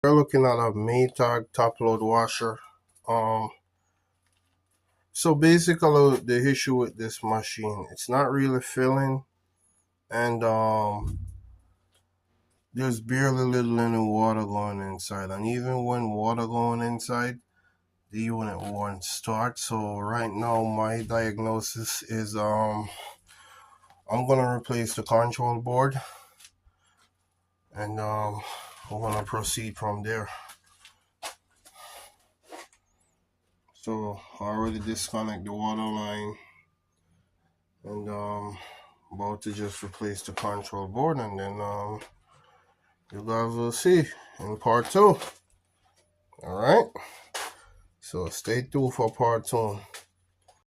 We're looking at a MAYTAG top-load washer. So basically the issue with this machine, it's not really filling, and there's barely little any water going inside, and even when water going inside, the unit won't start. So right now my diagnosis is I'm gonna replace the control board, and we're gonna proceed from there. So I already disconnect the water line, and about to just replace the control board, and then you guys will see in part 2. All right, so stay tuned for part 2.